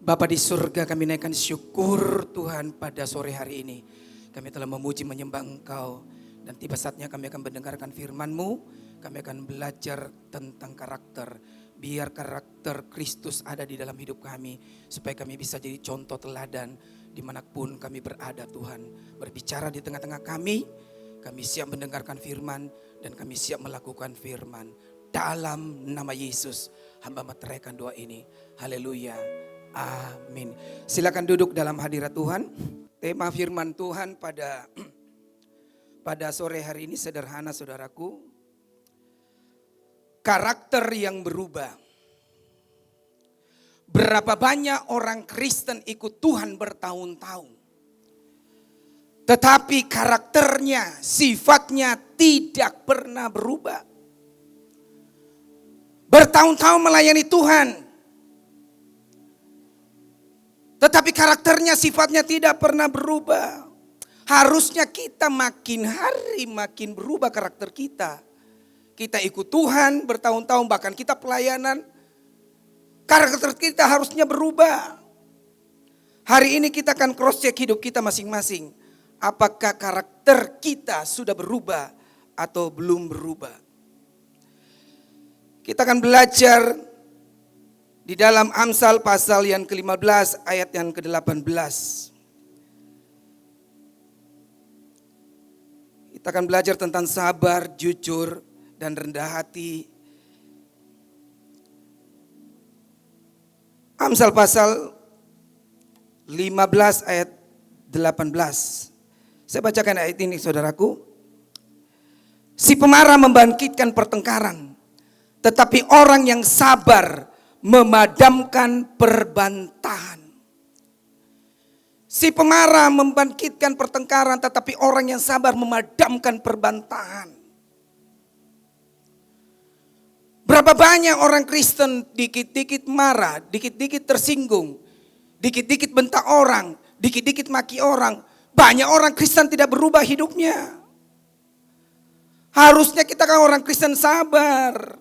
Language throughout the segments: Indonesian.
Bapa di surga, kami naikkan syukur Tuhan pada sore hari ini. Kami telah memuji menyembah Engkau. Dan tiba saatnya kami akan mendengarkan firman-Mu. Kami akan belajar tentang karakter. Biar karakter Kristus ada di dalam hidup kami. Supaya kami bisa jadi contoh teladan dimanapun kami berada Tuhan. Berbicara di tengah-tengah kami. Kami siap mendengarkan firman dan kami siap melakukan firman. Dalam nama Yesus hamba meteraikan doa ini. Haleluya. Amin. Silakan duduk dalam hadirat Tuhan. Tema firman Tuhan pada sore hari ini sederhana saudaraku. Karakter yang berubah. Berapa banyak orang Kristen ikut Tuhan bertahun-tahun. Tetapi karakternya, sifatnya tidak pernah berubah. Bertahun-tahun melayani Tuhan. Tetapi karakternya, sifatnya tidak pernah berubah. Harusnya kita makin hari makin berubah karakter kita. Kita ikut Tuhan bertahun-tahun, bahkan kita pelayanan. Karakter kita harusnya berubah. Hari ini kita akan cross check hidup kita masing-masing. Apakah karakter kita sudah berubah atau belum berubah? Kita akan belajar di dalam Amsal pasal yang ke-15 ayat yang ke-18. Kita akan belajar tentang sabar, jujur, dan rendah hati. Amsal pasal 15 ayat 18. Saya bacakan ayat ini saudaraku. Si pemarah membangkitkan pertengkaran, tetapi orang yang sabar memadamkan perbantahan. Si pemarah membangkitkan pertengkaran, tetapi orang yang sabar memadamkan perbantahan. Berapa banyak orang Kristen dikit-dikit marah, dikit-dikit tersinggung, dikit-dikit bentak orang, dikit-dikit maki orang. Banyak orang Kristen tidak berubah hidupnya. Harusnya kita kan orang Kristen sabar.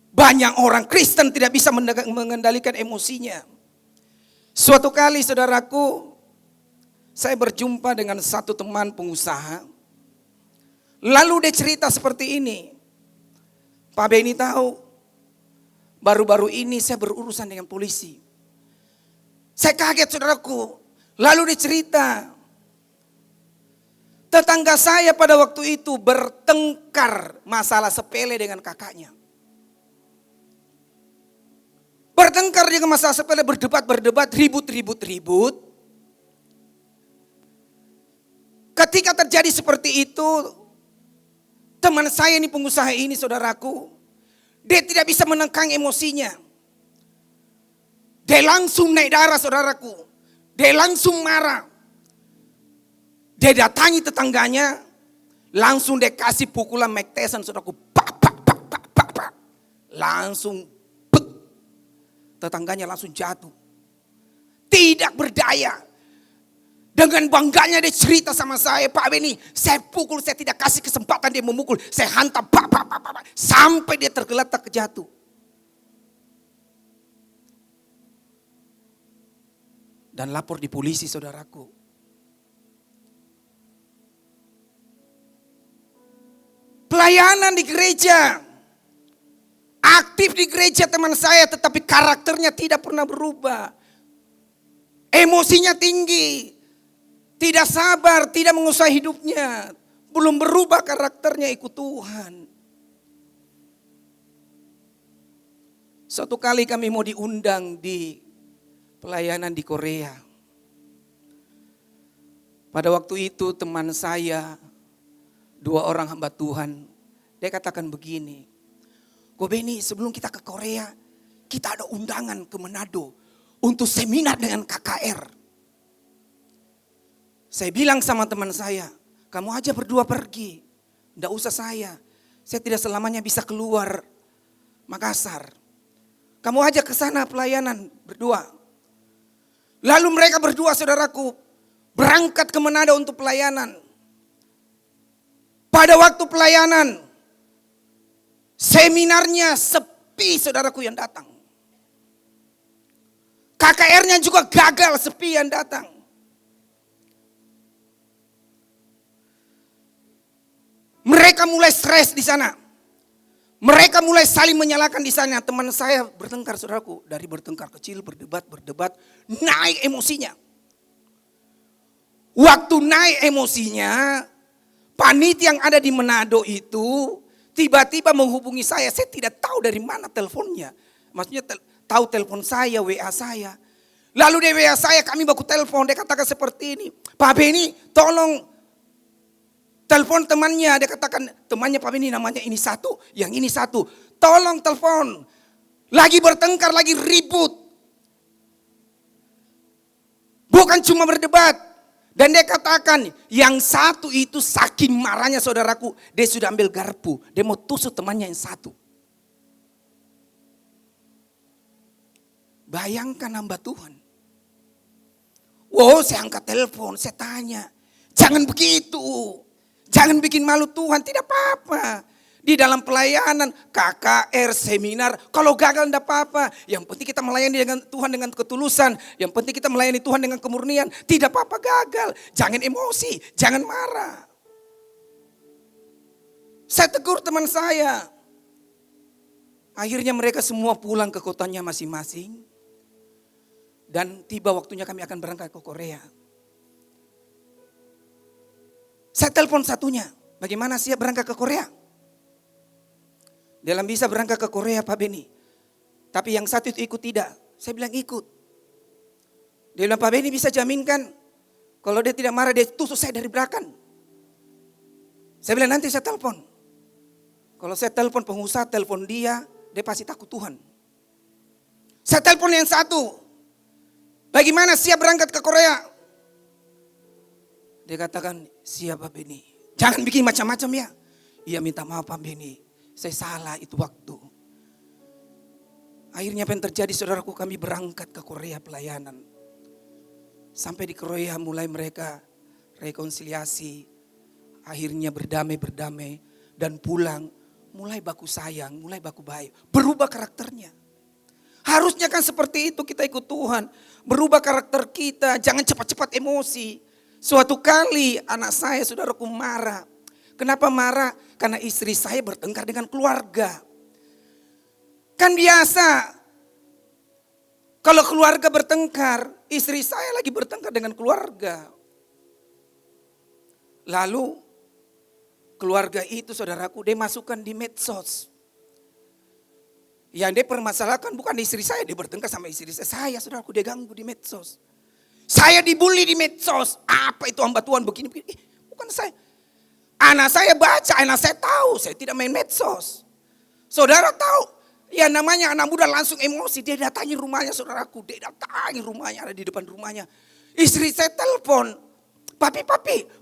Banyak orang Kristen tidak bisa mengendalikan emosinya. Suatu kali saudaraku, saya berjumpa dengan satu teman pengusaha. Lalu dia cerita seperti ini. Pak Beni tahu, baru-baru ini saya berurusan dengan polisi. Saya kaget saudaraku. Lalu dia cerita, tetangga saya pada waktu itu bertengkar masalah sepele dengan kakaknya. Bertengkar dengan masalah sepele, berdebat, ribut. Ketika terjadi seperti itu, teman saya ini pengusaha ini saudaraku, dia tidak bisa menengkang emosinya. Dia langsung naik darah saudaraku. Dia langsung marah. Dia datangi tetangganya, langsung dia kasih pukulan Mike Tyson saudaraku. Pak. Langsung tetangganya langsung jatuh. Tidak berdaya. Dengan bangganya dia cerita sama saya, Pak Beni, saya pukul, saya tidak kasih kesempatan dia memukul. Saya hantam, pak. Sampai dia tergeletak jatuh. Dan lapor di polisi saudaraku. Pelayanan di gereja. Aktif di gereja teman saya, tetapi karakternya tidak pernah berubah. Emosinya tinggi, tidak sabar, tidak menguasai hidupnya. Belum berubah karakternya ikut Tuhan. Suatu kali kami mau diundang di pelayanan di Korea. Pada waktu itu teman saya, 2 orang hamba Tuhan, dia katakan begini. Ko Beni, sebelum kita ke Korea, kita ada undangan ke Manado untuk seminar dengan KKR. Saya bilang sama teman saya, kamu aja berdua pergi, enggak usah saya. Saya tidak selamanya bisa keluar Makassar. Kamu aja ke sana pelayanan berdua. Lalu mereka berdua saudaraku berangkat ke Manado untuk pelayanan. Pada waktu pelayanan, seminarnya sepi saudaraku yang datang. KKR-nya juga gagal, sepian datang. Mereka mulai stres di sana. Mereka mulai saling menyalahkan di sana. Teman saya bertengkar, saudaraku. Dari bertengkar kecil, berdebat, naik emosinya. Waktu naik emosinya, panitia yang ada di Manado itu tiba-tiba menghubungi saya. Saya tidak tahu dari mana teleponnya. Maksudnya tahu telepon saya, WA saya. Lalu di WA saya kami baku telepon. Dia katakan seperti ini. Pak Beni, tolong telepon temannya. Dia katakan temannya Pak Beni namanya ini satu, yang ini satu. Tolong telepon. Lagi bertengkar, lagi ribut. Bukan cuma berdebat. Dan dia katakan yang satu itu saking marahnya saudaraku. Dia sudah ambil garpu. Dia mau tusuk temannya yang satu. Bayangkan hamba Tuhan. Wow, saya angkat telepon, saya tanya. Jangan begitu. Jangan bikin malu Tuhan, tidak apa-apa. Di dalam pelayanan, KKR, seminar, kalau gagal tidak apa-apa. Yang penting kita melayani dengan Tuhan dengan ketulusan. Yang penting kita melayani Tuhan dengan kemurnian. Tidak apa-apa gagal. Jangan emosi, jangan marah. Saya tegur teman saya. Akhirnya mereka semua pulang ke kotanya masing-masing. Dan tiba waktunya kami akan berangkat ke Korea. Saya telepon satunya. Bagaimana siap berangkat ke Korea? Dalam bisa berangkat ke Korea Pak Beni. Tapi yang satu itu ikut tidak. Saya bilang ikut. Dia bilang Pak Beni bisa jaminkan. Kalau dia tidak marah dia tusuk saya dari belakang. Saya bilang nanti saya telepon. Kalau saya telepon pengusaha, telepon dia pasti takut Tuhan. Saya telepon yang satu. Bagaimana siap berangkat ke Korea? Dia katakan siap Pak Beni. Jangan bikin macam-macam ya. Iya minta maaf Pak Beni. Saya salah itu waktu. Akhirnya apa yang terjadi saudaraku, kami berangkat ke Korea pelayanan. Sampai di Korea mulai mereka rekonsiliasi. Akhirnya berdamai. Dan pulang mulai baku sayang, mulai baku baik. Berubah karakternya. Harusnya kan seperti itu kita ikut Tuhan. Berubah karakter kita, jangan cepat-cepat emosi. Suatu kali anak saya saudaraku marah. Kenapa marah? Karena istri saya bertengkar dengan keluarga. Kan biasa. Kalau keluarga bertengkar, istri saya lagi bertengkar dengan keluarga. Lalu keluarga itu saudaraku dia masukkan di medsos. Yang dia permasalahkan bukan istri saya, dia bertengkar sama istri saya. Saya saudaraku dia ganggu di medsos. Saya dibully di medsos. Apa itu hamba Tuhan begini. Bukan saya. Anak saya baca, anak saya tahu, saya tidak main medsos. Saudara tahu, ya namanya anak muda langsung emosi. Dia datangi rumahnya saudaraku, dia datangi rumahnya, ada di depan rumahnya. Istri saya telepon, papi,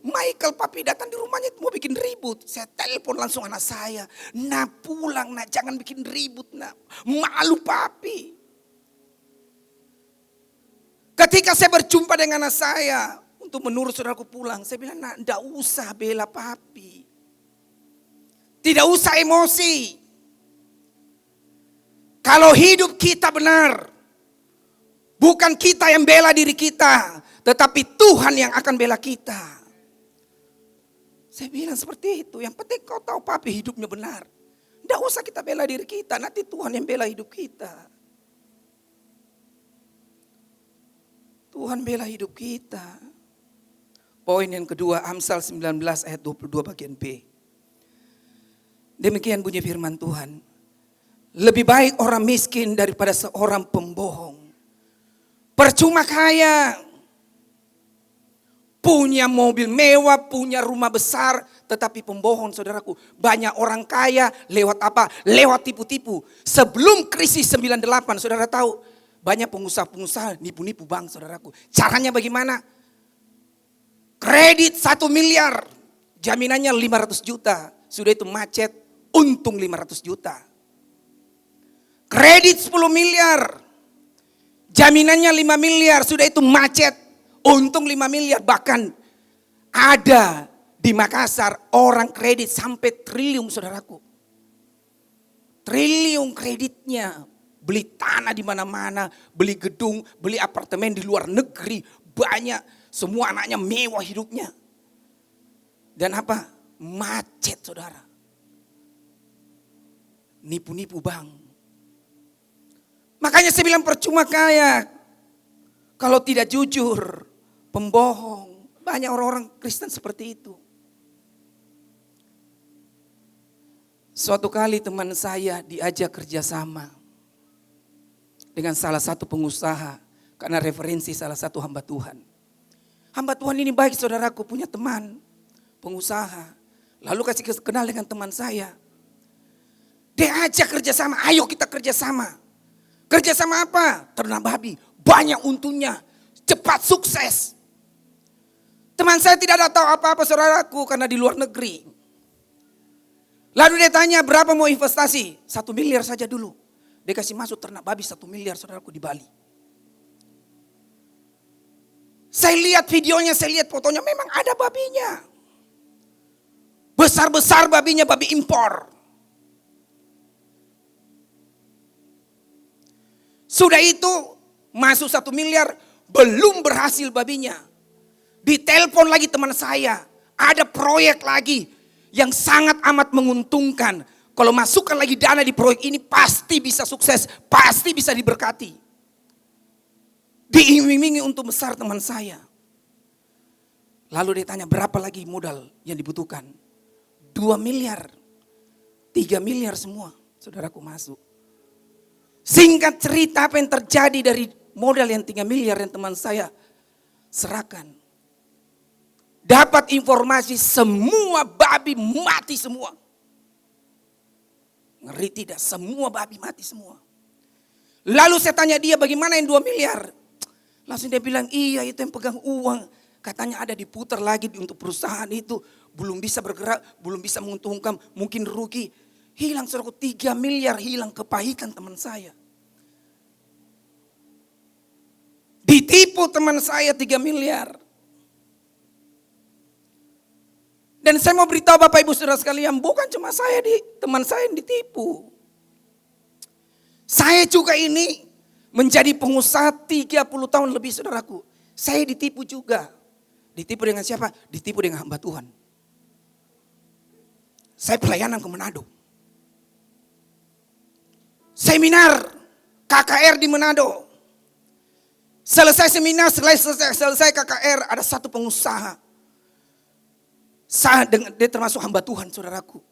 Michael papi datang di rumahnya mau bikin ribut. Saya telepon langsung anak saya, nak pulang nak, jangan bikin ribut nak. Malu papi. Ketika saya berjumpa dengan anak saya, untuk menurut saudaraku pulang, saya bilang, nak, enggak usah bela papi. Tidak usah emosi. Kalau hidup kita benar, bukan kita yang bela diri kita, tetapi Tuhan yang akan bela kita. Saya bilang seperti itu, yang penting kau tahu papi hidupnya benar. Enggak usah kita bela diri kita, nanti Tuhan yang bela hidup kita. Tuhan bela hidup kita. Poin yang kedua, Amsal 19 ayat 22 bagian B. Demikian bunyi firman Tuhan. Lebih baik orang miskin daripada seorang pembohong. Percuma kaya. Punya mobil mewah, punya rumah besar. Tetapi pembohong saudaraku. Banyak orang kaya lewat apa? Lewat tipu-tipu. Sebelum krisis 98 saudara tahu. Banyak pengusaha-pengusaha nipu-nipu bank saudaraku. Caranya bagaimana? Kredit 1 miliar, jaminannya 500 juta. Sudah itu macet, untung 500 juta. Kredit 10 miliar, jaminannya 5 miliar. Sudah itu macet, untung 5 miliar. Bahkan ada di Makassar orang kredit sampai triliun saudaraku. Triliun kreditnya, beli tanah di mana-mana, beli gedung, beli apartemen di luar negeri, banyak. Semua anaknya mewah hidupnya. Dan apa? Macet, saudara. Nipu-nipu bank. Makanya saya bilang percuma kaya kalau tidak jujur, pembohong. Banyak orang-orang Kristen seperti itu. Suatu kali teman saya diajak kerjasama dengan salah satu pengusaha karena referensi salah satu hamba Tuhan. Hamba Tuhan ini baik, saudaraku, punya teman pengusaha. Lalu kasih kenal dengan teman saya. Dia ajak kerjasama, ayo kita kerjasama. Kerjasama apa? Ternak babi, banyak untungnya, cepat sukses. Teman saya tidak ada tahu apa-apa, saudaraku, karena di luar negeri. Lalu dia tanya berapa mau investasi? 1 miliar saja dulu. Dia kasih masuk ternak babi 1 miliar, saudaraku, di Bali. Saya lihat videonya, saya lihat fotonya, memang ada babinya. Besar-besar babinya, babi impor. Sudah itu masuk 1 miliar, belum berhasil babinya. Ditelepon lagi teman saya, ada proyek lagi yang sangat amat menguntungkan. Kalau masukkan lagi dana di proyek ini pasti bisa sukses, pasti bisa diberkati. Diiming-imingi untuk besar teman saya. Lalu dia tanya berapa lagi modal yang dibutuhkan? 2 miliar, 3 miliar semua, saudaraku masuk. Singkat cerita apa yang terjadi dari modal yang 3 miliar yang teman saya serahkan. Dapat informasi semua babi mati semua. Ngeri tidak? Semua babi mati semua. Lalu saya tanya dia bagaimana yang 2 miliar? Langsung dia bilang iya itu yang pegang uang. Katanya ada diputar lagi untuk perusahaan itu. Belum bisa bergerak, belum bisa menguntungkan, mungkin rugi. Hilang 3 miliar hilang, kepahitan teman saya. Ditipu teman saya 3 miliar. Dan saya mau beritahu Bapak Ibu Saudara sekalian, bukan cuma saya, teman saya yang ditipu. Saya juga ini menjadi pengusaha 30 tahun lebih, saudaraku. Saya ditipu juga. Ditipu dengan siapa? Ditipu dengan hamba Tuhan. Saya pelayanan ke Manado. Seminar KKR di Manado. Selesai seminar, selesai KKR, ada satu pengusaha. Dia termasuk hamba Tuhan, saudaraku.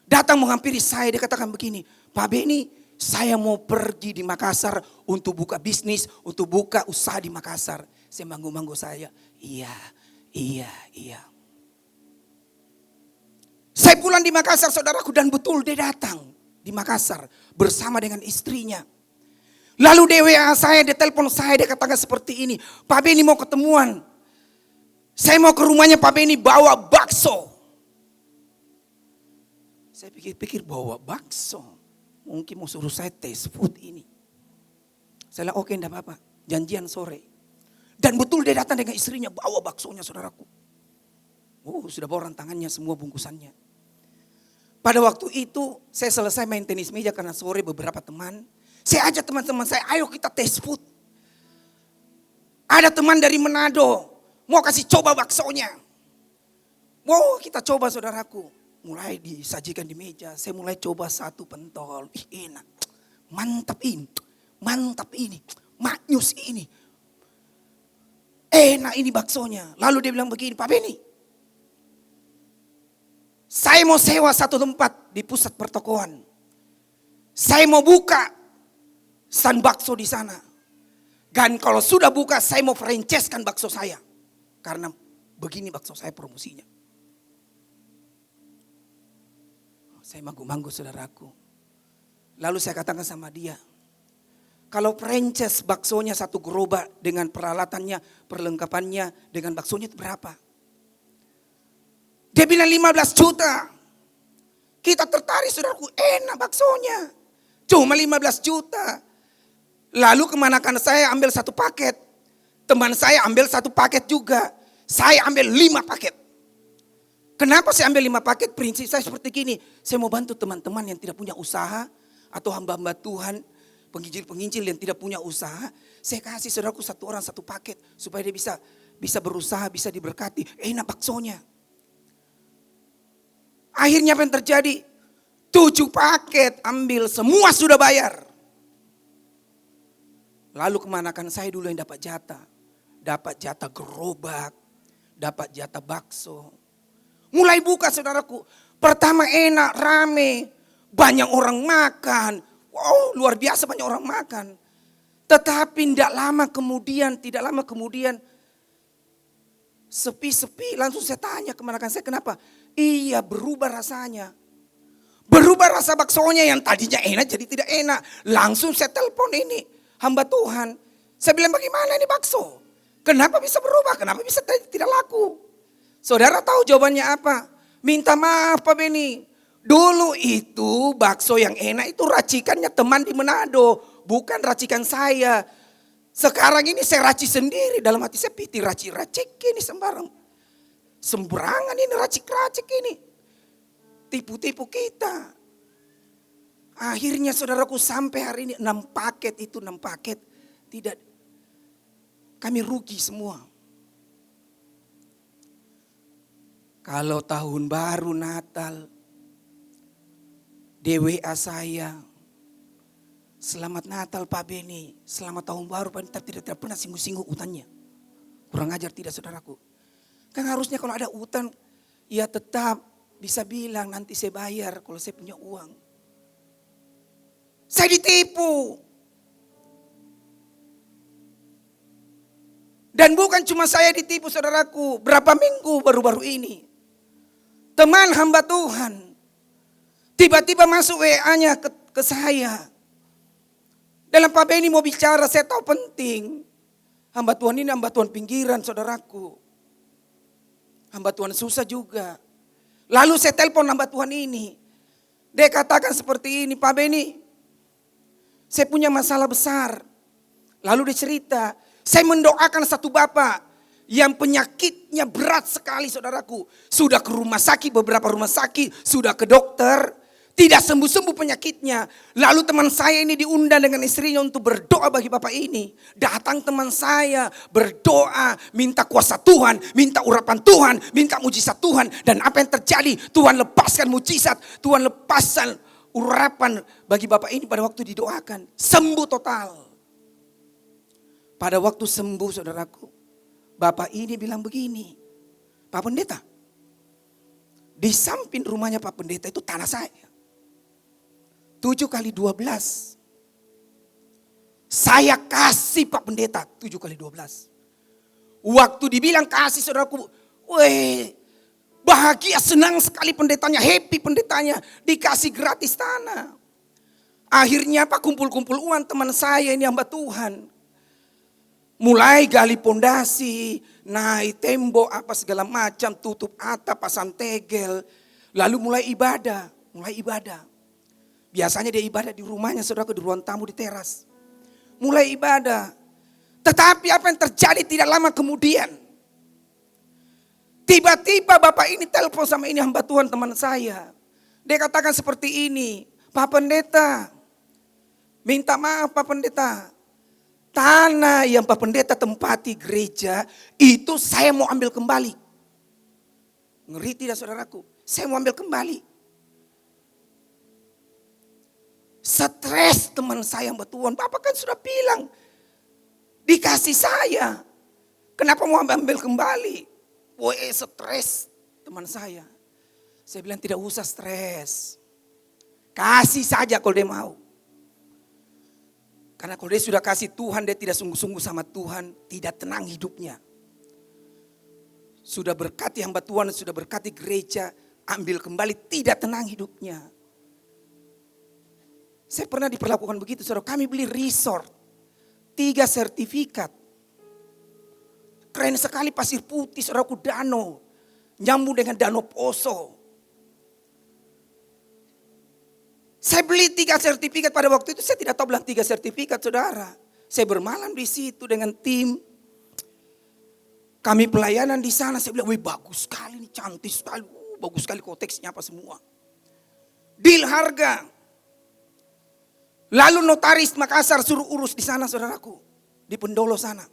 Datang menghampiri saya, dia katakan begini, Pak Beni, saya mau pergi di Makassar untuk buka bisnis, untuk buka usaha di Makassar. Saya manggu-manggu saya, iya. Saya pulang di Makassar, saudaraku, dan betul dia datang di Makassar bersama dengan istrinya. Lalu dia WA saya, dia telepon saya, dia katakan seperti ini, Pak Beni mau ketemuan. Saya mau ke rumahnya Pak Beni bawa bakso. Saya pikir-pikir bawa bakso. Mungkin mau suruh saya taste food ini. Saya bilang oke enggak apa-apa. Janjian sore. Dan betul dia datang dengan istrinya bawa baksonya, saudaraku. Oh, sudah bawa rantangannya semua bungkusannya. Pada waktu itu saya selesai main tenis meja karena sore beberapa teman. Saya ajak teman-teman saya, ayo kita taste food. Ada teman dari Manado. Mau kasih coba baksonya. Wow, kita coba, saudaraku. Mulai disajikan di meja. Saya mulai coba satu pentol. Ih, enak. Mantap ini. Maknyus ini. Enak ini baksonya. Lalu dia bilang begini, Pak Beni. Saya mau sewa satu tempat di pusat pertokoan. Saya mau buka stand bakso di sana. Dan kalau sudah buka, saya mau franchise-kan bakso saya. Karena begini bakso saya promosinya. Saya manggu-manggu, saudaraku. Lalu saya katakan sama dia, kalau franchise baksonya satu gerobak dengan peralatannya, perlengkapannya, dengan baksonya itu berapa? Dia bilang 15 juta. Kita tertarik, saudaraku, enak baksonya. Cuma 15 juta. Lalu kemanakan saya ambil satu paket. Teman saya ambil satu paket juga. Saya ambil 5 paket. Kenapa saya ambil 5 paket? Prinsip saya seperti gini. Saya mau bantu teman-teman yang tidak punya usaha. Atau hamba-hamba Tuhan. penginjil-penginjil yang tidak punya usaha, saya kasih saudaraku satu orang satu paket supaya dia bisa berusaha, bisa diberkati. Enak baksonya. Akhirnya apa yang terjadi? 7 paket ambil, semua sudah bayar. Lalu kemanakan saya dulu yang dapat jatah? Dapat jatah gerobak, dapat jatah bakso. Mulai buka saudaraku. Pertama enak, rame, banyak orang makan. Wow, luar biasa banyak orang makan. Tetapi tidak lama kemudian sepi-sepi. Langsung saya tanya kemanakan saya, kenapa? Iya, berubah rasanya. Berubah rasa baksonya yang tadinya enak jadi tidak enak. Langsung saya telepon ini, hamba Tuhan. Saya bilang, bagaimana ini bakso? Kenapa bisa berubah? Kenapa bisa tidak laku? Saudara tahu jawabannya apa? Minta maaf Pak Beni. Dulu itu bakso yang enak itu racikannya teman di Manado. Bukan racikan saya. Sekarang ini saya racik sendiri. Dalam hati saya piti racik-racik ini sembarang. Sembarangan ini racik-racik ini. Tipu-tipu kita. Akhirnya saudaraku sampai hari ini 6 paket itu 6 paket. Tidak. Kami rugi semua. Kalau tahun baru Natal. DWA saya, selamat Natal Pak Beni, selamat tahun baru Pak Beni, tapi tidak pernah singgung-singgung utangnya. Kurang ajar tidak saudaraku. Kan harusnya kalau ada utang, ya tetap bisa bilang nanti saya bayar kalau saya punya uang. Saya ditipu. Dan bukan cuma saya ditipu saudaraku, berapa minggu baru-baru ini. Teman hamba Tuhan. Tiba-tiba masuk WA-nya ke saya. Dalam Pak Beni mau bicara, saya tahu penting. Hamba Tuhan ini hamba Tuhan pinggiran saudaraku. Hamba Tuhan susah juga. Lalu saya telepon hamba Tuhan ini. Dia katakan seperti ini, Pak Beni, saya punya masalah besar. Lalu dia cerita, saya mendoakan satu bapak yang penyakitnya berat sekali saudaraku. Sudah ke rumah sakit, beberapa rumah sakit, sudah ke dokter. Tidak sembuh-sembuh penyakitnya. Lalu teman saya ini diundang dengan istrinya untuk berdoa bagi bapak ini. Datang teman saya berdoa, minta kuasa Tuhan, minta urapan Tuhan, minta mujizat Tuhan. Dan apa yang terjadi? Tuhan lepaskan mujizat, Tuhan lepaskan urapan bagi bapak ini pada waktu didoakan. Sembuh total. Pada waktu sembuh saudaraku, bapak ini bilang begini, Pak Pendeta, di samping rumahnya Pak Pendeta itu tanah saya. 7 kali 12. Saya kasih Pak Pendeta 7 kali 12. Waktu dibilang kasih saudaraku, weh, bahagia senang sekali pendetanya, happy pendetanya, dikasih gratis tanah. Akhirnya Pak kumpul-kumpul uang teman saya ini hamba Tuhan. Mulai gali pondasi, naik tembok apa segala macam, tutup atap, pasang tegel. Lalu mulai ibadah. Biasanya dia ibadah di rumahnya saudara, di ruang tamu di teras. Mulai ibadah. Tetapi apa yang terjadi tidak lama kemudian. Tiba-tiba bapak ini telepon sama ini hamba Tuhan teman saya. Dia katakan seperti ini, Pak Pendeta, minta maaf Pak Pendeta. Tanah yang Pak Pendeta tempati gereja itu saya mau ambil kembali. Ngeri tidak saudaraku? Saya mau ambil kembali. Stres teman saya hamba Tuhan. Bapak kan sudah bilang dikasih saya. Kenapa mau ambil kembali? Woi stres teman saya. Saya bilang tidak usah stres. Kasih saja kalau dia mau. Karena kalau dia sudah kasih Tuhan, dia tidak sungguh-sungguh sama Tuhan, tidak tenang hidupnya. Sudah berkati hamba Tuhan, sudah berkati gereja, ambil kembali, tidak tenang hidupnya. Saya pernah diperlakukan begitu, saudara. Kami beli resort, 3 sertifikat. Keren sekali pasir putih, saudaraku, danau. Nyambung dengan danau Poso. Saya beli 3 sertifikat pada waktu itu, saya tidak tahu bilang 3 sertifikat saudara. Saya bermalam di situ dengan tim. Kami pelayanan di sana, saya bilang, wih bagus sekali nih, cantik sekali. Bagus sekali koteksnya apa semua. Deal harga. Lalu notaris Makassar suruh urus di sana saudaraku. Di Pendolo sana.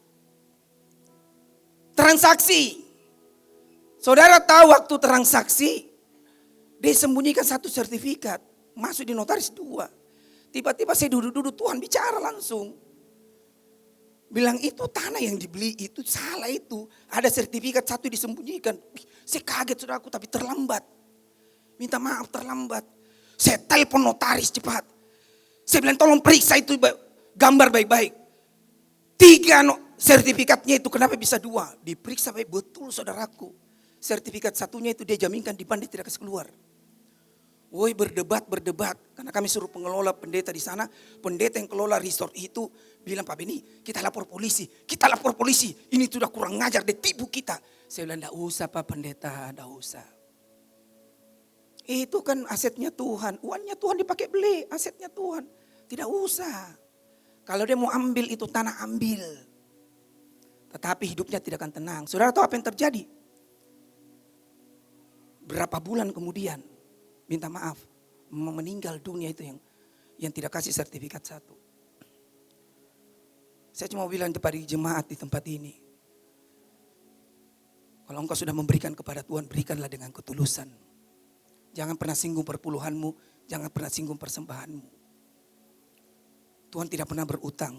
Transaksi. Saudara tahu waktu transaksi, dia sembunyikan satu sertifikat. Masuk di notaris 2. Tiba-tiba saya duduk-duduk, Tuhan bicara langsung. Bilang itu tanah yang dibeli itu salah itu. Ada sertifikat satu disembunyikan. Saya kaget saudaraku tapi terlambat. Minta maaf terlambat. Saya telepon notaris cepat. Saya bilang tolong periksa itu gambar baik-baik. 3 sertifikatnya itu kenapa bisa 2? Diperiksa baik betul saudaraku. Sertifikat satunya itu dia jaminkan di bank dia tidak kasih keluar. Woi berdebat. Karena kami suruh pengelola pendeta di sana. Pendeta yang kelola resort itu bilang Pak Beni kita lapor polisi. Ini sudah kurang ngajar dia tipu kita. Saya bilang enggak usah Pak Pendeta, enggak usah. Itu kan asetnya Tuhan. Uangnya Tuhan dipakai beli, asetnya Tuhan. Tidak usah. Kalau dia mau ambil itu tanah ambil. Tetapi hidupnya tidak akan tenang. Saudara tahu apa yang terjadi? Berapa bulan kemudian, minta maaf, meninggal dunia itu yang tidak kasih sertifikat satu. Saya cuma bilang kepada jemaat di tempat ini. Kalau engkau sudah memberikan kepada Tuhan, berikanlah dengan ketulusan. Jangan pernah singgung perpuluhanmu, jangan pernah singgung persembahanmu. Tuhan tidak pernah berutang.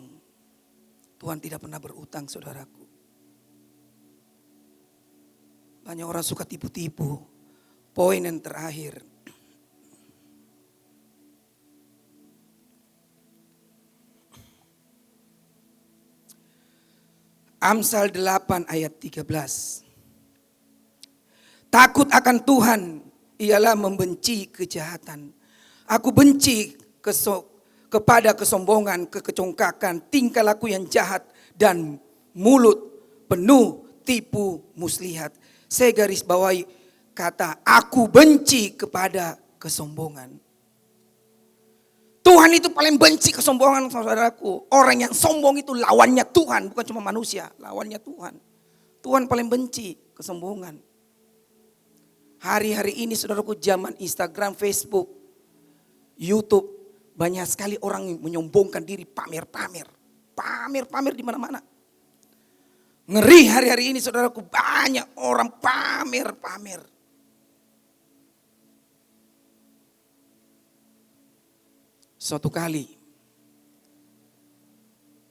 Tuhan tidak pernah berutang saudaraku. Banyak orang suka tipu-tipu. Poin yang terakhir. Amsal 8 ayat 13. Takut akan Tuhan ialah membenci kejahatan. Aku benci kepada kesombongan, kekecongkakan, tingkah laku yang jahat dan mulut penuh tipu muslihat. Saya garis bawahi kata aku benci kepada kesombongan. Tuhan itu paling benci kesombongan saudaraku. Orang yang sombong itu lawannya Tuhan, bukan cuma manusia, lawannya Tuhan. Tuhan paling benci kesombongan. Hari-hari ini saudaraku zaman Instagram, Facebook, YouTube, banyak sekali orang yang menyombongkan diri pamer-pamer. Pamer-pamer di mana-mana. Ngeri hari-hari ini saudaraku banyak orang pamer-pamer. Suatu kali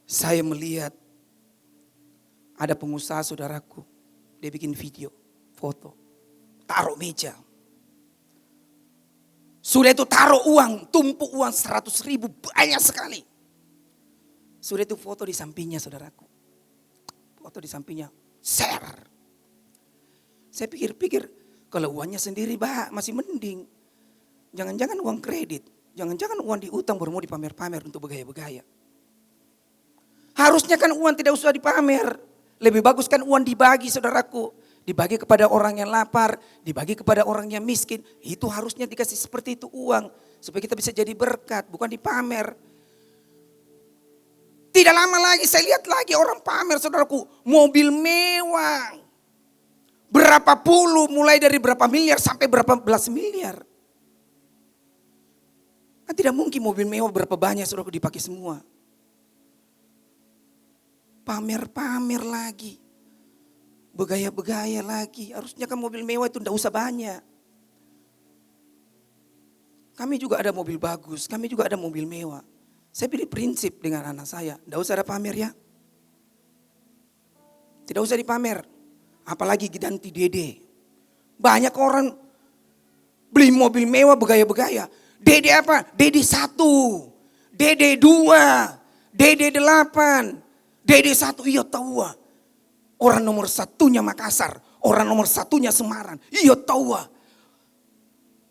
saya melihat ada pengusaha saudaraku. Dia bikin video, foto, taruh meja. Sudah itu taruh uang, tumpuk uang 100.000 banyak sekali. Sudah itu foto di sampingnya saudaraku. Foto di sampingnya, share. Saya pikir-pikir kalau uangnya sendiri masih mending. Jangan-jangan uang kredit. Jangan-jangan uang diutang baru mau dipamer-pamer untuk bergaya-bergaya. Harusnya kan uang tidak usah dipamer. Lebih bagus kan uang dibagi saudaraku. Dibagi kepada orang yang lapar, dibagi kepada orang yang miskin. Itu harusnya dikasih seperti itu uang. Supaya kita bisa jadi berkat, bukan dipamer. Tidak lama lagi saya lihat lagi orang pamer saudaraku. Mobil mewah. Berapa puluh, mulai dari berapa miliar sampai berapa belas miliar. Kan tidak mungkin mobil mewah berapa banyak saudaraku dipakai semua. Pamer-pamer lagi. Bergaya-bergaya lagi. Harusnya kan mobil mewah itu tidak usah banyak. Kami juga ada mobil bagus. Kami juga ada mobil mewah. Saya pilih prinsip dengan anak saya. Tidak usah ada pamer ya. Tidak usah dipamer. Apalagi ganti dede. Banyak orang beli mobil mewah bergaya-bergaya. Dede apa? Dede 1. Dede 2. Dede 8. Dede 1. Iya tahu. Orang nomor satunya Makassar. Orang nomor satunya Semarang. Iya tahu.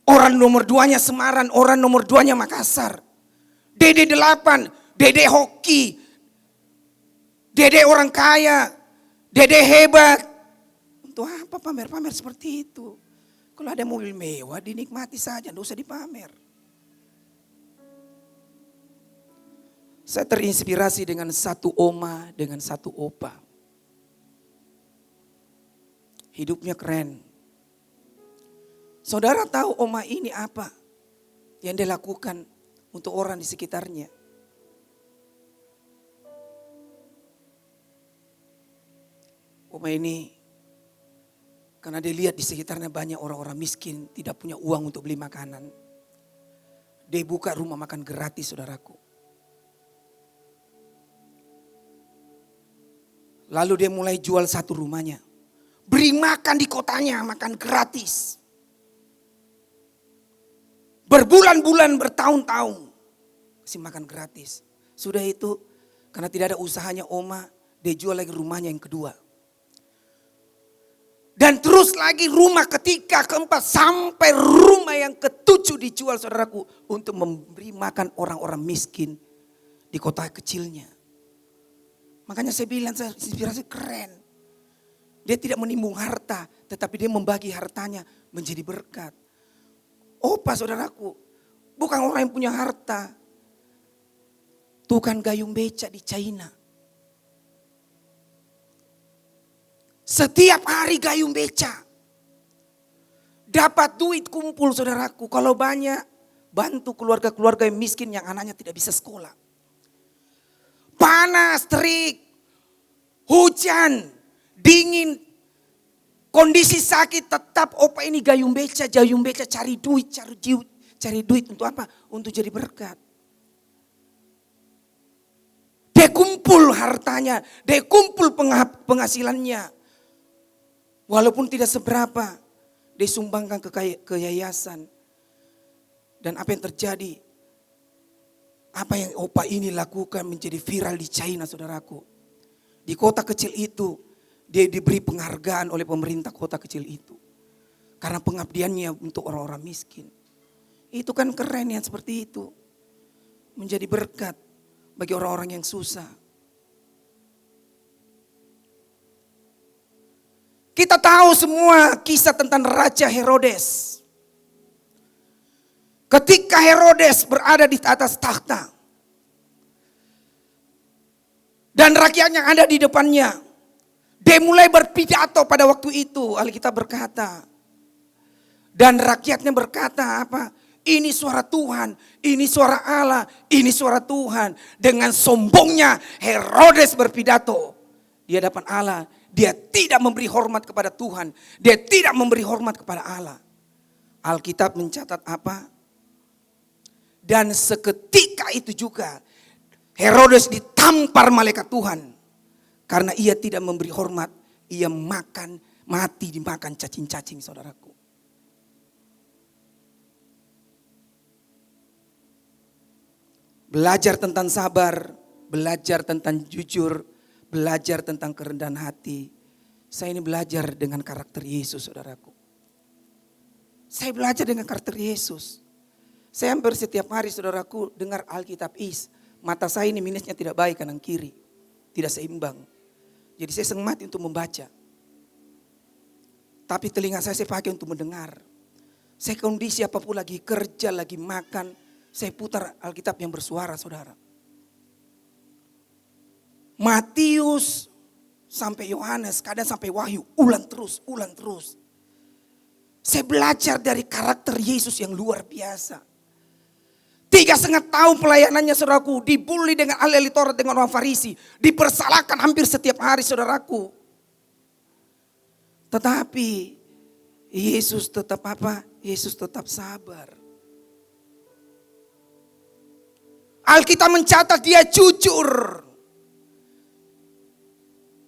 Orang nomor 2-nya Semarang. Orang nomor 2-nya Makassar. Dede 8. Dede hoki. Dede orang kaya. Dede hebat. Untuk apa pamer-pamer seperti itu? Kalau ada mobil mewah dinikmati saja. Tidak usah dipamer. Saya terinspirasi dengan satu oma, dengan satu opa. Hidupnya keren. Saudara tahu oma ini apa yang dia lakukan untuk orang di sekitarnya? Oma ini karena dia lihat di sekitarnya banyak orang-orang miskin, tidak punya uang untuk beli makanan. Dia buka rumah makan gratis, saudaraku. Lalu dia mulai jual satu rumahnya. Beri makan di kotanya, makan gratis. Berbulan-bulan, bertahun-tahun. Kasih makan gratis. Sudah itu, karena tidak ada usahanya Oma, dia jual lagi rumahnya yang kedua. Dan terus lagi rumah ketiga, keempat, sampai rumah yang ketujuh dijual, saudaraku. Untuk memberi makan orang-orang miskin di kota kecilnya. Makanya saya bilang, saya inspirasi keren. Dia tidak menimbun harta, tetapi dia membagi hartanya menjadi berkat. Opa, saudaraku, bukan orang yang punya harta. Tukang gayung beca di China. Setiap hari gayung beca. Dapat duit kumpul, saudaraku. Kalau banyak, bantu keluarga-keluarga yang miskin yang anaknya tidak bisa sekolah. Panas, terik, hujan, dingin, kondisi sakit, tetap opa ini gayung beca cari duit untuk apa? Untuk jadi berkat. Dia kumpul hartanya, dia kumpul penghasilannya. Walaupun tidak seberapa, dia sumbangkan ke yayasan. Dan apa yang terjadi? Apa yang opa ini lakukan menjadi viral di China, saudaraku. Di kota kecil itu, dia diberi penghargaan oleh pemerintah kota kecil itu. Karena pengabdiannya untuk orang-orang miskin. Itu kan keren ya seperti itu. Menjadi berkat bagi orang-orang yang susah. Kita tahu semua kisah tentang Raja Herodes. Ketika Herodes berada di atas takhta. Dan rakyatnya ada di depannya. Dia mulai berpidato pada waktu itu. Alkitab berkata. Dan rakyatnya berkata apa? Ini suara Tuhan, ini suara Allah, ini suara Tuhan. Dengan sombongnya Herodes berpidato di hadapan Allah. Dia tidak memberi hormat kepada Tuhan. Dia tidak memberi hormat kepada Allah. Alkitab mencatat apa? Dan seketika itu juga Herodes ditampar malaikat Tuhan. Karena ia tidak memberi hormat. Ia mati dimakan cacing-cacing, saudaraku. Belajar tentang sabar, belajar tentang jujur, belajar tentang kerendahan hati. Saya ini belajar dengan karakter Yesus, saudaraku. Saya belajar dengan karakter Yesus. Saya hampir setiap hari, saudaraku, dengar Alkitab mata saya ini minusnya tidak baik kanan kiri. Tidak seimbang. Jadi saya senang mati untuk membaca. Tapi telinga saya pakai untuk mendengar. Saya kondisi apapun lagi kerja, lagi makan. Saya putar Alkitab yang bersuara, saudara. Matius sampai Yohanes, kadang sampai Wahyu, ulang terus. Saya belajar dari karakter Yesus yang luar biasa. 3,5 tahun pelayanannya, saudaraku, dibully dengan ahli Taurat, dengan orang Farisi, dipersalahkan hampir setiap hari, saudaraku. Tetapi Yesus tetap apa? Yesus tetap sabar. Alkitab mencatat dia jujur.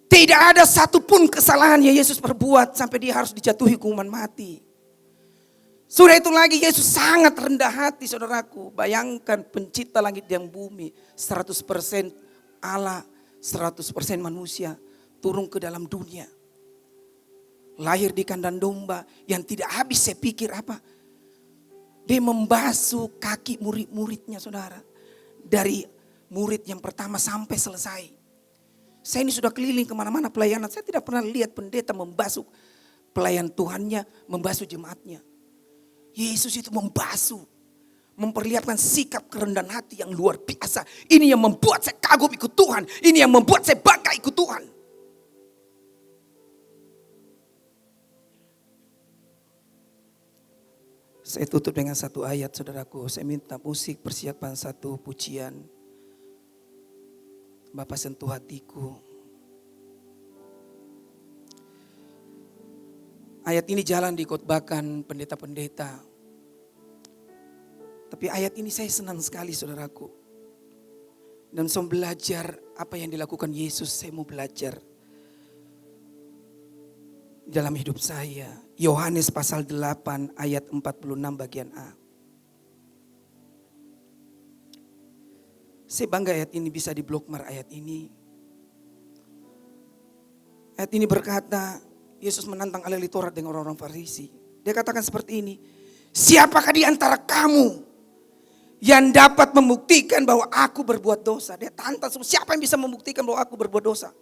Tidak ada satupun kesalahan yang Yesus perbuat sampai dia harus dijatuhi hukuman mati. Sudah itu lagi Yesus sangat rendah hati, saudaraku. Bayangkan pencipta langit dan bumi, 100% Allah, 100% manusia, turun ke dalam dunia. Lahir di kandang domba yang tidak habis saya pikir apa. Dia membasuh kaki murid-muridnya, saudara. Dari murid yang pertama sampai selesai. Saya ini sudah keliling kemana-mana pelayanan. Saya tidak pernah lihat pendeta membasuh pelayan Tuhannya, membasuh jemaatnya. Yesus itu membasuh. Memperlihatkan sikap kerendahan hati yang luar biasa. Ini yang membuat saya kagum ikut Tuhan. Ini yang membuat saya bangga ikut Tuhan. Saya tutup dengan satu ayat, saudaraku. Saya minta musik persiapan satu pujian. Bapa sentuh hatiku. Ayat ini jalan dikhotbahkan pendeta-pendeta. Tapi ayat ini saya senang sekali saudaraku. Dan saya belajar apa yang dilakukan Yesus, saya mau belajar dalam hidup saya. Yohanes pasal 8 ayat 46 bagian A. Saya bangga ayat ini bisa diblokmar ayat ini. Ayat ini berkata, Yesus menantang ahli Taurat dengan orang-orang Farisi. Dia katakan seperti ini, siapakah di antara kamu yang dapat membuktikan bahwa aku berbuat dosa? Dia tantang semua, siapa yang bisa membuktikan bahwa aku berbuat dosa?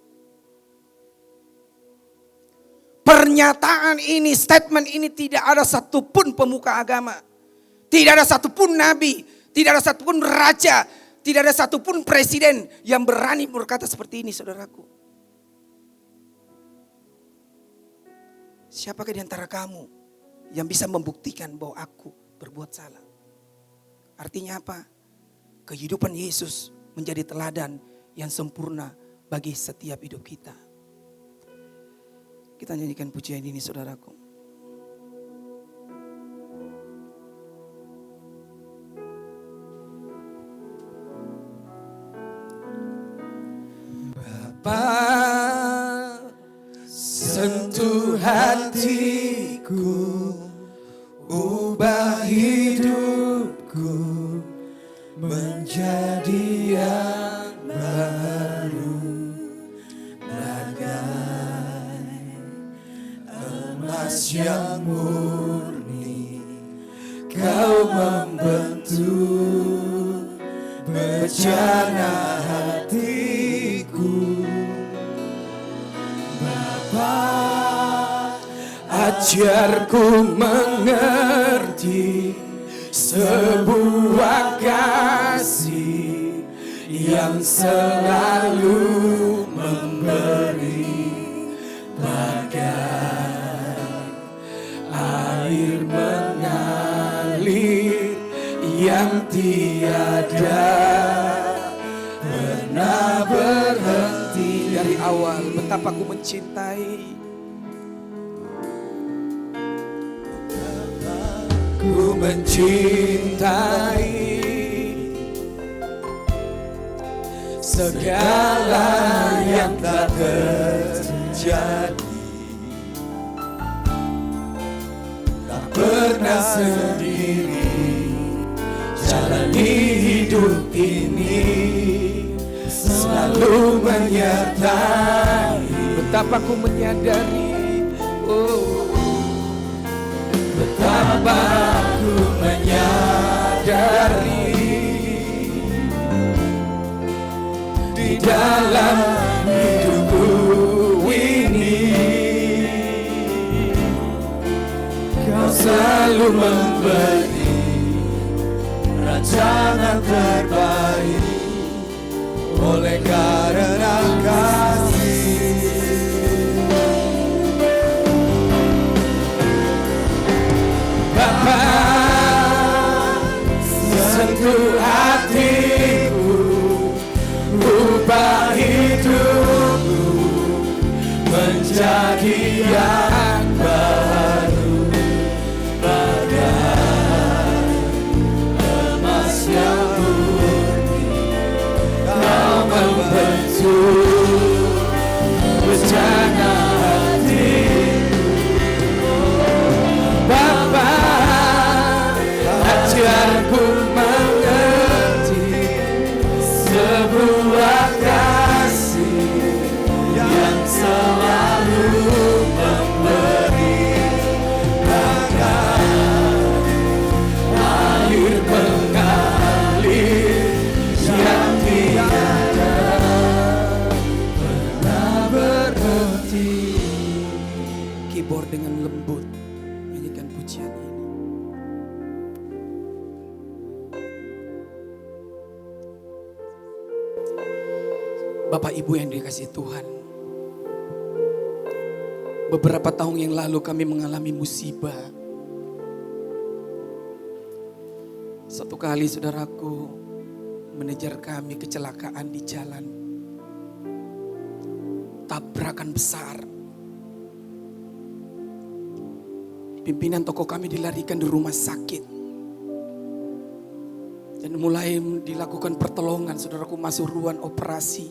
Pernyataan ini, statement ini tidak ada satupun pemuka agama. Tidak ada satupun nabi, tidak ada satupun raja, tidak ada satupun presiden yang berani berkata seperti ini saudaraku. Siapakah di antara kamu yang bisa membuktikan bahwa aku berbuat salah? Artinya apa? Kehidupan Yesus menjadi teladan yang sempurna bagi setiap hidup kita. Kita nyanyikan pujian ini saudaraku. Bapa, sentuh hatiku, ubah hidupku menjadi yang baru, bagai emas yang murni. Kau membentuk bejana hatiku. Bapa, ajarku mengerti sebuah kasih yang selalu memberi, bagai air mengalir yang tiada pernah berhenti. Dari awal betapa ku mencintai, ku mencintai segala yang telah terjadi. Tak pernah sendiri jalani hidup ini, selalu menyertai. Betapa ku menyadari, oh, betapa ku menyadari di dalam hidupku ini Kau selalu memberi rancangan terbaik. Oleh karena kasih, Bapa, sentuh hatiku, ubah hidupku menjadi yang baru, bagai emas yang murni. Kau membentuk bejana hatiku. Bapa, ajarku mengerti sebuah kasih yang selalu memberi, bagai air mengalir yang tiada pernah berhenti. Keyboard dengan lembut nyanyikan pujian ini. Bapak Ibu yang dikasihi Tuhan, beberapa tahun yang lalu kami mengalami musibah. Satu kali saudaraku, manajer kami kecelakaan di jalan. Tabrakan besar. Pimpinan toko kami dilarikan di rumah sakit. Dan mulai dilakukan pertolongan, saudaraku, masuk ruang operasi.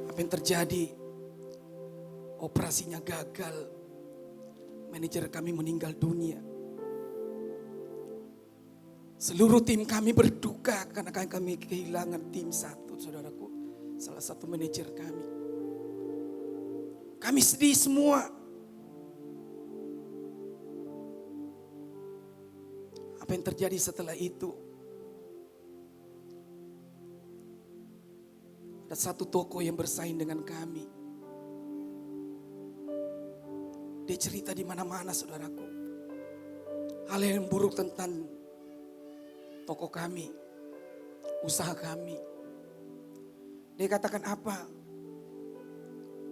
Apa yang terjadi? Operasinya gagal. Manajer kami meninggal dunia. Seluruh tim kami berduka karena kami kehilangan tim satu, saudaraku. Salah satu manajer kami. Kami sedih semua. Apa yang terjadi setelah itu? Ada satu toko yang bersaing dengan kami. Dia cerita di mana-mana, saudaraku. Hal yang buruk tentang toko kami, usaha kami. Dia katakan apa?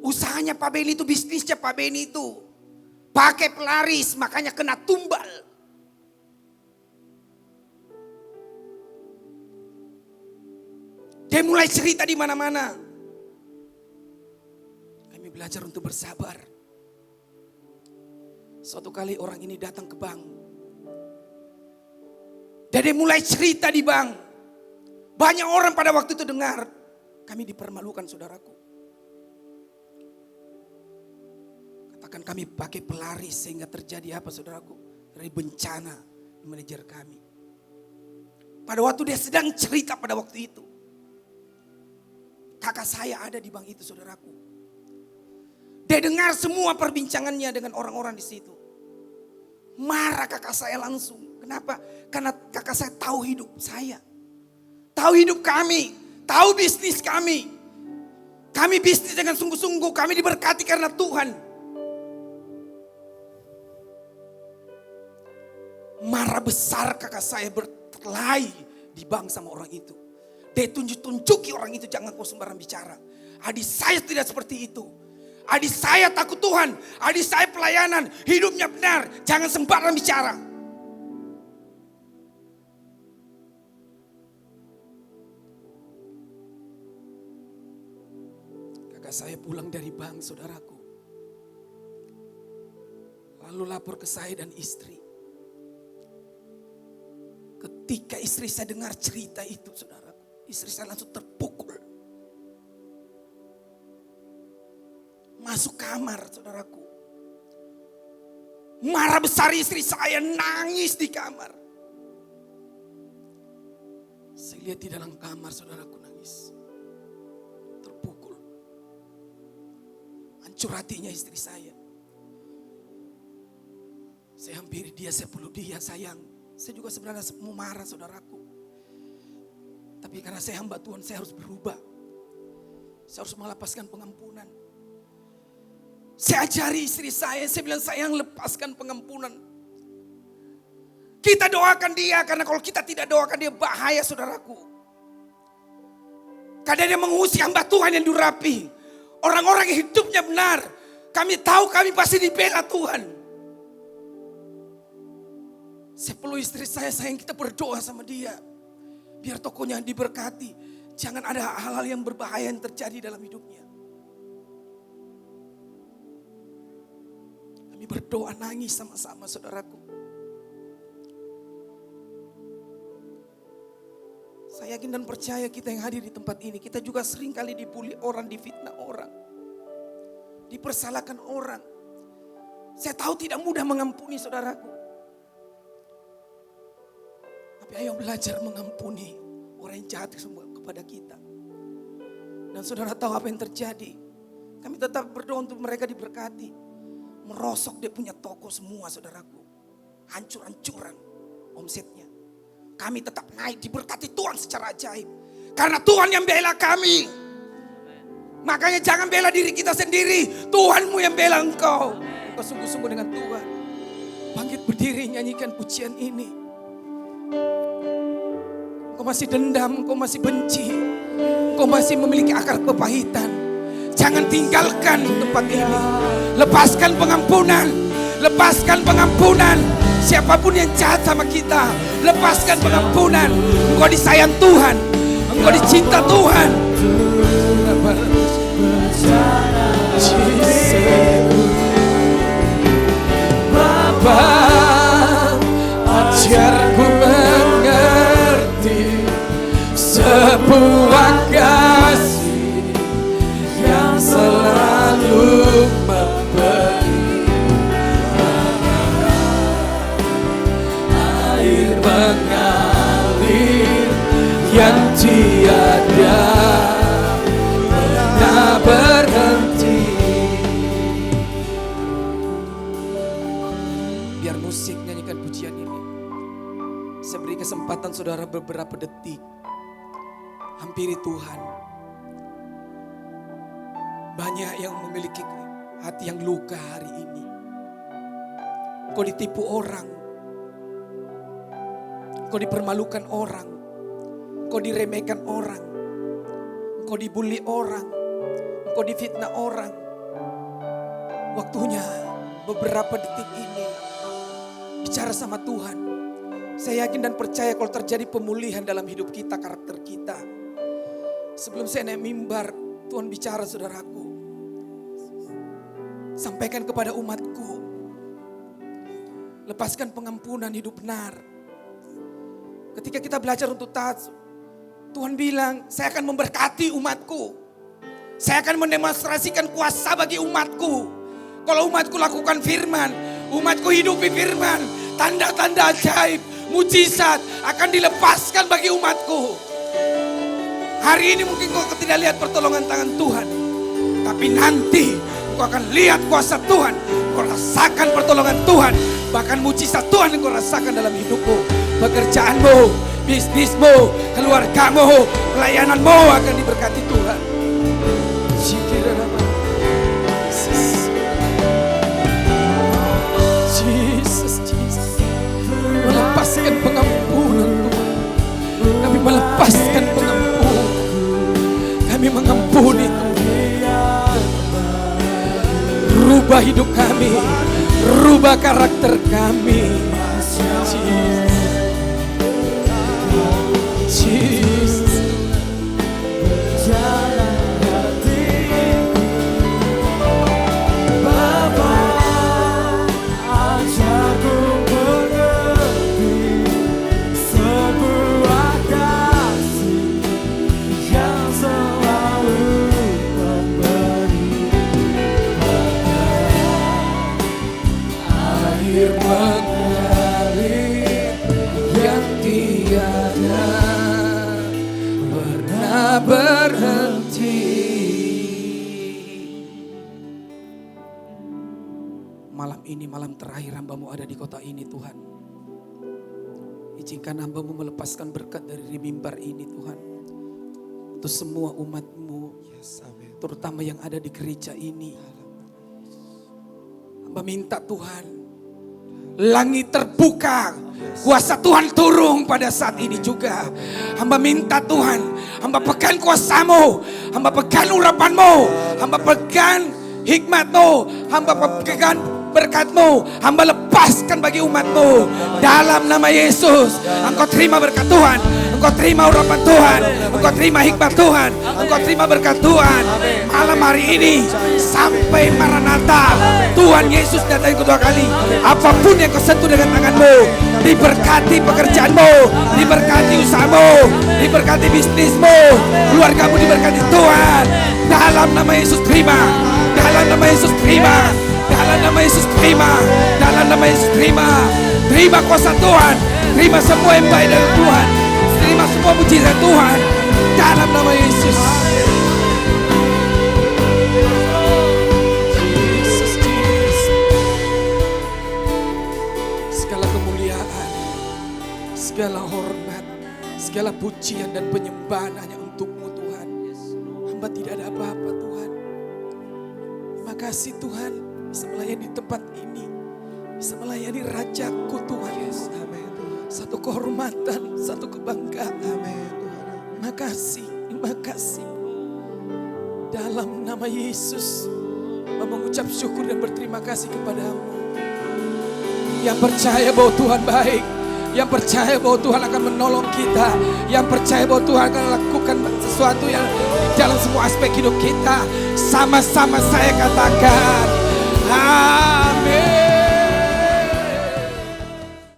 Usahanya Pak Beni itu, bisnisnya Pak Beni itu pakai pelaris, makanya kena tumbal. Dia mulai cerita di mana-mana. Kami belajar untuk bersabar. Suatu kali orang ini datang ke bank. Dan dia mulai cerita di bank. Banyak orang pada waktu itu dengar. Kami dipermalukan, saudaraku. Katakan kami pakai pelaris sehingga terjadi apa, saudaraku? Dari bencana di manajer kami. Pada waktu dia sedang cerita pada waktu itu. Kakak saya ada di bank itu, saudaraku. Dia dengar semua perbincangannya dengan orang-orang di situ. Marah kakak saya langsung. Kenapa? Karena kakak saya tahu hidup saya. Tahu hidup kami. Tahu bisnis kami. Kami bisnis dengan sungguh-sungguh. Kami diberkati karena Tuhan. Marah besar kakak saya berkelahi di bank sama orang itu. Dia tunjuk-tunjuki orang itu, jangan kau sembarang bicara. Adik saya tidak seperti itu. Adik saya takut Tuhan. Adik saya pelayanan. Hidupnya benar. Jangan sembarang bicara. Kakak saya pulang dari bank, saudaraku. Lalu lapor ke saya dan istri. Ketika istri saya dengar cerita itu, saudaraku. Istri saya langsung terpukul. Masuk kamar, saudaraku. Marah besar istri saya, nangis di kamar. Saya lihat di dalam kamar, saudaraku nangis. Terpukul. Hancur hatinya istri saya. Saya hampiri dia, saya peluk dia, sayang. Saya juga sebenarnya mau marah, saudaraku. Tapi karena saya hamba Tuhan, saya harus berubah. Saya harus melepaskan pengampunan. Saya ajari istri saya bilang, sayang, lepaskan pengampunan. Kita doakan dia, karena kalau kita tidak doakan dia bahaya, saudaraku. Karena dia mengusir hamba Tuhan yang durapi. Orang-orang yang hidupnya benar. Kami tahu kami pasti dibela Tuhan. Saya perlu istri saya, sayang, kita berdoa sama dia. Biar tokonya diberkati. Jangan ada hal-hal yang berbahaya yang terjadi dalam hidupnya. Kami berdoa nangis sama-sama, saudaraku. Saya yakin dan percaya kita yang hadir di tempat ini, kita juga sering kali dibully orang, difitnah orang. Dipersalahkan orang. Saya tahu tidak mudah mengampuni, saudaraku. Tapi ayo belajar mengampuni orang yang jahat semua kepada kita. Dan saudara tahu apa yang terjadi. Kami tetap berdoa untuk mereka diberkati. Merosok dia punya toko semua, saudaraku. Hancur-hancuran omsetnya. Kami tetap naik, diberkati Tuhan secara ajaib. Karena Tuhan yang bela kami. Makanya jangan bela diri kita sendiri. Tuhanmu yang bela engkau. Engkau sungguh-sungguh dengan Tuhan. Bangkit berdiri, nyanyikan pujian ini. Engkau masih dendam, engkau masih benci. Engkau masih memiliki akar kepahitan. Jangan tinggalkan tempat ini. Lepaskan pengampunan. Lepaskan pengampunan. Siapapun yang jahat sama kita, lepaskan pengampunan. Engkau disayang Tuhan. Engkau dicinta Tuhan. Jesus. musik nyanyikan pujian ini. Saya beri kesempatan saudara beberapa detik. Hampiri Tuhan. Banyak yang memiliki hati yang luka hari ini. Kau ditipu orang. Kau dipermalukan orang. Kau diremehkan orang. Kau dibully orang. Kau difitnah orang. Waktunya beberapa detik ini bicara sama Tuhan. Saya yakin dan percaya kalau terjadi pemulihan dalam hidup kita, karakter kita. Sebelum saya naik mimbar, Tuhan bicara saudaraku. Sampaikan kepada umatku. Lepaskan pengampunan hidup benar. Ketika kita belajar untuk taat, Tuhan bilang, saya akan memberkati umatku. Saya akan mendemonstrasikan kuasa bagi umatku. Kalau umatku lakukan firman, umatku hidupi firman, tanda-tanda ajaib, mujizat akan dilepaskan bagi umatku. Hari ini mungkin kau tidak lihat pertolongan tangan Tuhan. Tapi nanti kau akan lihat kuasa Tuhan. Kau rasakan pertolongan Tuhan. Bahkan mujizat Tuhan yang kau rasakan dalam hidupmu. Pekerjaanmu, bisnismu, keluargamu, pelayananmu akan diberkati Tuhan. Jesus. Melepaskan pengampunan Tuhan. Kami melepaskan pengampunan. Kami mengampuni Tuhan. Rubah hidup kami. Rubah karakter kami. Jesus. Berhenti. Malam ini malam terakhir hamba-Mu ada di kota ini Tuhan. Izinkan hamba-Mu melepaskan berkat dari mimbar ini Tuhan. Untuk semua umat-Mu, terutama yang ada di gereja ini. Hamba minta Tuhan, langit terbuka, kuasa Tuhan turun pada saat ini juga. Hamba minta Tuhan, hamba pegang kuasa-Mu, hamba pegang urapan-Mu, hamba pegang hikmat-Mu, hamba pegang berkat-Mu, hamba lepaskan bagi umat-Mu. Dalam nama Yesus, Engkau terima berkat Tuhan, Engkau terima urapan Tuhan, Engkau terima hikmat Tuhan, Engkau terima berkat Tuhan. Malam hari ini sampai Maranatha, Tuhan Yesus datang kedua kali. Apapun yang kau sentuh dengan tangan-Mu, diberkati pekerjaan-Mu, diberkati usaha-Mu, diberkati bisnis-Mu, keluarga-Mu diberkati Tuhan. Dalam nama Yesus terima, dalam nama Yesus terima, dalam nama Yesus terima, dalam nama Yesus terima. Terima kuasa Tuhan, terima semua yang baik dari Tuhan, terima semua mujizat Tuhan dalam nama Yesus. Segala kemuliaan, segala hormat, segala pujian dan penyembahan hanya untuk-Mu Tuhan. Hamba tidak ada apa-apa Tuhan. Terima kasih Tuhan bisa melayani tempat ini, bisa melayani Rajaku Tuhan. Satu kehormatan, satu kebanggaan. Terima kasih, terima kasih. Dalam nama Yesus, mengucap syukur dan berterima kasih kepada-Mu. Yang percaya bahwa Tuhan baik, yang percaya bahwa Tuhan akan menolong kita, yang percaya bahwa Tuhan akan lakukan sesuatu yang dalam semua aspek hidup kita. Sama-sama saya katakan,